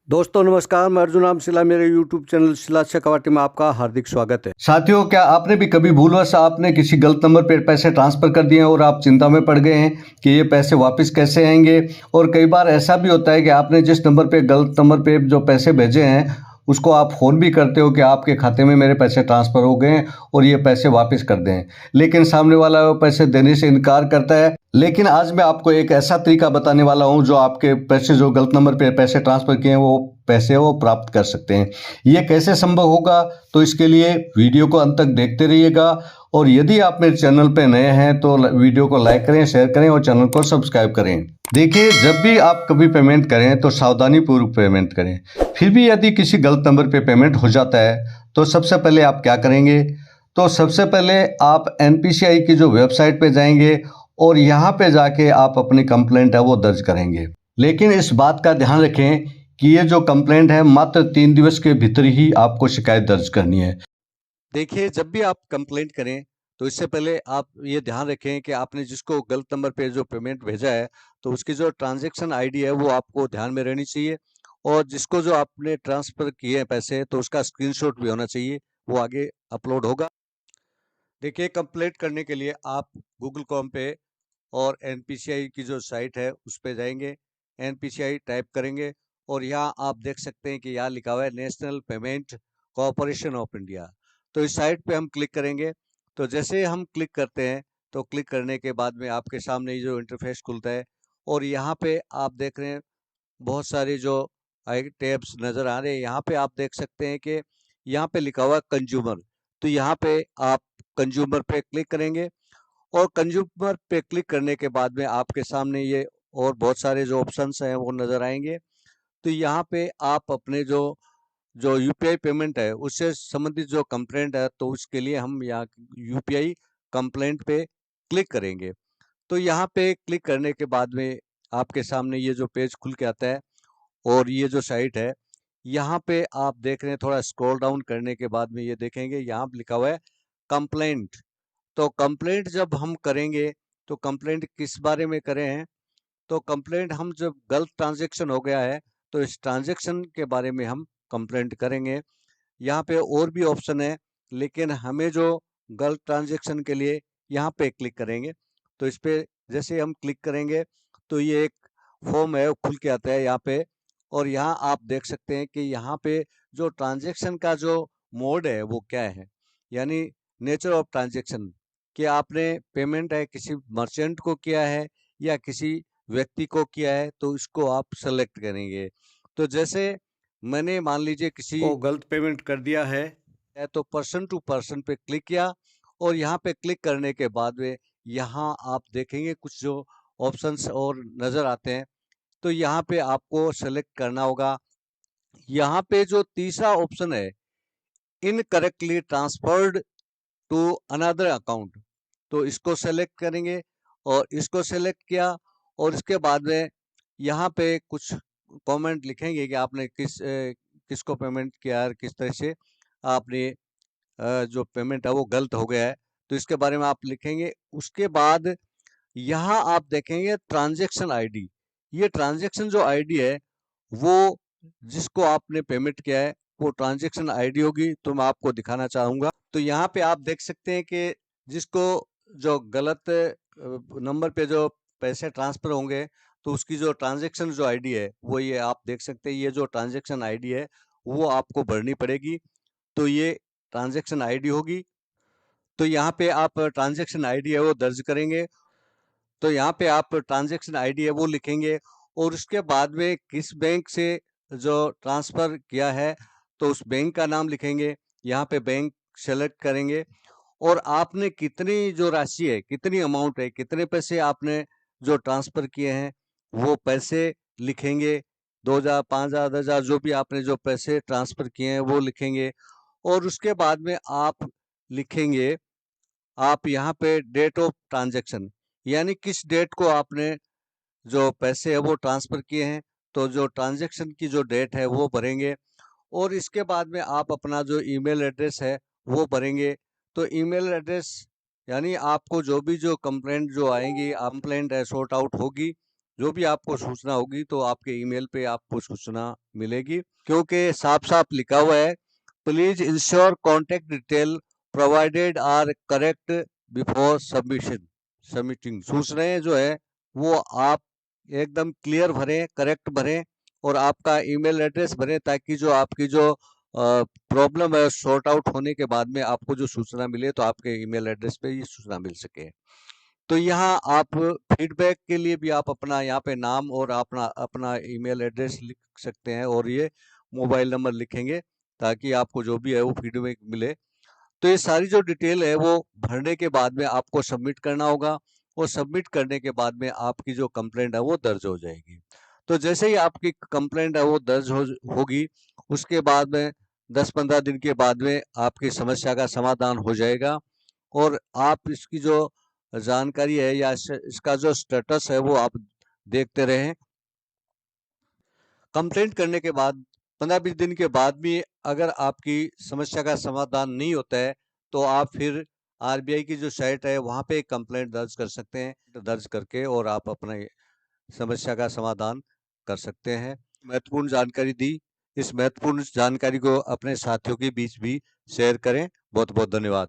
दोस्तों नमस्कार, मैं अर्जुन राम शिला, मेरे YouTube चैनल शिला शेखावटी में आपका हार्दिक स्वागत है। साथियों, क्या आपने भी कभी भूलवश आपने किसी गलत नंबर पर पैसे ट्रांसफर कर दिए हैं और आप चिंता में पड़ गए हैं कि ये पैसे वापस कैसे आएंगे। और कई बार ऐसा भी होता है कि आपने जिस नंबर पे गलत नंबर पे जो पैसे भेजे हैं उसको आप फ़ोन भी करते हो कि आपके खाते में मेरे पैसे ट्रांसफ़र हो गए हैं और ये पैसे वापस कर दें, लेकिन सामने वाला वो पैसे देने से इनकार करता है। लेकिन आज मैं आपको एक ऐसा तरीका बताने वाला हूँ जो आपके पैसे, जो गलत नंबर पे पैसे ट्रांसफ़र किए हैं, वो पैसे वो प्राप्त कर सकते हैं। ये कैसे संभव होगा, तो इसके लिए वीडियो को अंत तक देखते रहिएगा। और यदि आप मेरे चैनल पे नए हैं तो वीडियो को लाइक करें, शेयर करें और चैनल को सब्सक्राइब करें। देखिए, जब भी आप कभी पेमेंट करें तो सावधानी पूर्वक पेमेंट करें। फिर भी यदि किसी गलत नंबर पे पेमेंट हो जाता है तो सबसे पहले आप क्या करेंगे, तो सबसे पहले आप एनपीसीआई की जो वेबसाइट पे जाएंगे और यहाँ पे जाके आप अपनी कंप्लेंट है वो दर्ज करेंगे। लेकिन इस बात का ध्यान रखें कि ये जो कंप्लेंट है मात्र 3 दिवस के भीतर ही आपको शिकायत दर्ज करनी है। देखिए, जब भी आप कंप्लेंट करें तो इससे पहले आप ये ध्यान रखें कि आपने जिसको गलत नंबर पे जो पेमेंट भेजा है तो उसकी जो ट्रांजैक्शन आईडी है वो आपको ध्यान में रहनी चाहिए, और जिसको जो आपने ट्रांसफ़र किए हैं पैसे तो उसका स्क्रीनशॉट भी होना चाहिए, वो आगे अपलोड होगा। देखिए, कंप्लेंट करने के लिए आप गूगल क्रोम पे और एनपीसीआई की जो साइट है उस पे जाएंगे, एनपीसीआई टाइप करेंगे और यहाँ आप देख सकते हैं कि यहाँ लिखा हुआ है national payment corporation of India. तो इस साइट पे हम क्लिक करेंगे। तो जैसे हम क्लिक करते हैं तो क्लिक करने के बाद में आपके सामने ये जो इंटरफेस खुलता है और यहाँ पे आप देख रहे हैं बहुत सारी जो आई टैब्स नज़र आ रहे हैं। यहाँ पे आप देख सकते हैं कि यहाँ पे लिखा हुआ है कंज्यूमर। तो यहाँ पे आप कंज्यूमर पे क्लिक करेंगे और कंज्यूमर पे क्लिक करने के बाद में आपके सामने ये और बहुत सारे जो ऑप्शंस हैं वो नज़र आएंगे। तो यहाँ पे आप अपने जो जो यूपीआई पेमेंट है उससे संबंधित जो कंप्लेंट है तो उसके लिए हम यहाँ यूपीआई कंप्लेंट पे क्लिक करेंगे। तो यहाँ पे क्लिक करने के बाद में आपके सामने ये जो पेज खुल के आता है और ये जो साइट है, यहाँ पे आप देख रहे हैं, थोड़ा स्क्रॉल डाउन करने के बाद में ये देखेंगे यहाँ पे लिखा हुआ है कंप्लेंट। तो कंप्लेंट जब हम करेंगे तो कंप्लेंट किस बारे में करें हैं, तो कंप्लेंट हम जब गलत ट्रांजैक्शन हो गया है तो इस ट्रांजैक्शन के बारे में हम कंप्लेंट करेंगे। यहाँ पे और भी ऑप्शन है, लेकिन हमें जो गलत ट्रांजैक्शन के लिए यहाँ पे क्लिक करेंगे। तो इस पे जैसे हम क्लिक करेंगे तो ये एक फॉर्म है वो खुल के आता है यहाँ पे, और यहाँ आप देख सकते हैं कि यहाँ पे जो ट्रांजैक्शन का जो मोड है वो क्या है, यानी नेचर ऑफ ट्रांजैक्शन, कि आपने पेमेंट है किसी मर्चेंट को किया है या किसी व्यक्ति को किया है, तो इसको आप सेलेक्ट करेंगे। तो जैसे मैंने मान लीजिए किसी को गलत पेमेंट कर दिया है तो पर्सन टू पर्सन पे क्लिक किया और यहाँ पे क्लिक करने के बाद में यहाँ आप देखेंगे कुछ जो ऑप्शंस और नज़र आते हैं। तो यहाँ पे आपको सेलेक्ट करना होगा। यहाँ पे जो तीसरा ऑप्शन है, incorrectly transferred to another account, तो इसको सेलेक्ट करेंगे और इसको सेलेक्ट किया और इसके बाद में यहाँ पे कुछ कमेंट लिखेंगे कि आपने किसको पेमेंट किया है, किस तरह से आपने जो पेमेंट है वो गलत हो गया है, तो इसके बारे में आप लिखेंगे। उसके बाद यहाँ आप देखेंगे ट्रांजैक्शन आईडी। ये ट्रांजैक्शन जो आईडी है वो जिसको आपने पेमेंट किया है वो ट्रांजैक्शन आईडी होगी, तो मैं आपको दिखाना चाहूँगा। तो यहाँ पे आप देख सकते हैं कि जिसको जो गलत नंबर पे जो पैसे ट्रांसफ़र होंगे तो उसकी जो ट्रांजैक्शन जो आईडी है वो ये आप देख सकते हैं, ये जो ट्रांजैक्शन आईडी है वो आपको भरनी पड़ेगी। तो ये ट्रांजैक्शन आईडी होगी। तो यहाँ पे आप ट्रांजैक्शन आईडी है वो दर्ज करेंगे। तो यहाँ पे आप ट्रांजैक्शन आईडी है वो लिखेंगे और उसके बाद में किस बैंक से जो ट्रांसफ़र किया है तो उस बैंक का नाम लिखेंगे। यहाँ पे बैंक सेलेक्ट करेंगे और आपने कितनी जो राशि है, कितनी अमाउंट है, कितने पैसे आपने जो ट्रांसफ़र किए हैं वो पैसे लिखेंगे। 2000, 5000, 10,000 जो भी आपने जो पैसे ट्रांसफ़र किए हैं वो लिखेंगे। और उसके बाद में आप लिखेंगे, आप यहाँ पे डेट ऑफ ट्रांजैक्शन, यानी किस डेट को आपने जो पैसे है वो ट्रांसफ़र किए हैं, तो जो ट्रांजैक्शन की जो डेट है वो भरेंगे। और इसके बाद में आप अपना जो ईमेल एड्रेस है वो भरेंगे। तो ईमेल एड्रेस यानी आपको जो भी जो कंप्लेंट जो आएंगी, कंप्लेंट है सॉर्ट आउट होगी जो भी आपको सूचना होगी तो आपके ईमेल पे आपको सूचना मिलेगी, क्योंकि साफ-साफ लिखा हुआ है, please ensure contact detail provided are correct before submitting. सूचनाएं जो है वो आप एकदम क्लियर भरें, करेक्ट भरें और आपका ईमेल एड्रेस भरें, ताकि जो आपकी जो प्रॉब्लम है सॉर्ट आउट होने के बाद में आपको जो सूचना मिले तो आपके ईमेल एड्रेस पे ये सूचना मिल सके। तो यहाँ आप फीडबैक के लिए भी आप अपना यहाँ पे नाम और अपना अपना ईमेल एड्रेस लिख सकते हैं और ये मोबाइल नंबर लिखेंगे, ताकि आपको जो भी है वो फीडबैक मिले। तो ये सारी जो डिटेल है वो भरने के बाद में आपको सबमिट करना होगा, और सबमिट करने के बाद में आपकी जो कंप्लेंट है वो दर्ज हो जाएगी। तो जैसे ही आपकी कंप्लेंट है वो दर्ज होगी, उसके बाद में 10-15 दिन के बाद में आपकी समस्या का समाधान हो जाएगा, और आप इसकी जो जानकारी है या इसका जो स्टेटस है वो आप देखते रहें। कंप्लेंट करने के बाद 15-20 दिन के बाद भी अगर आपकी समस्या का समाधान नहीं होता है, तो आप फिर आरबीआई की जो साइट है वहाँ पे कंप्लेंट दर्ज कर सकते हैं। दर्ज करके और आप अपने समस्या का समाधान कर सकते हैं। महत्वपूर्ण जानकारी दी। इस महत्वपूर्ण जानकारी को अपने साथियों के बीच भी शेयर करें। बहुत बहुत धन्यवाद।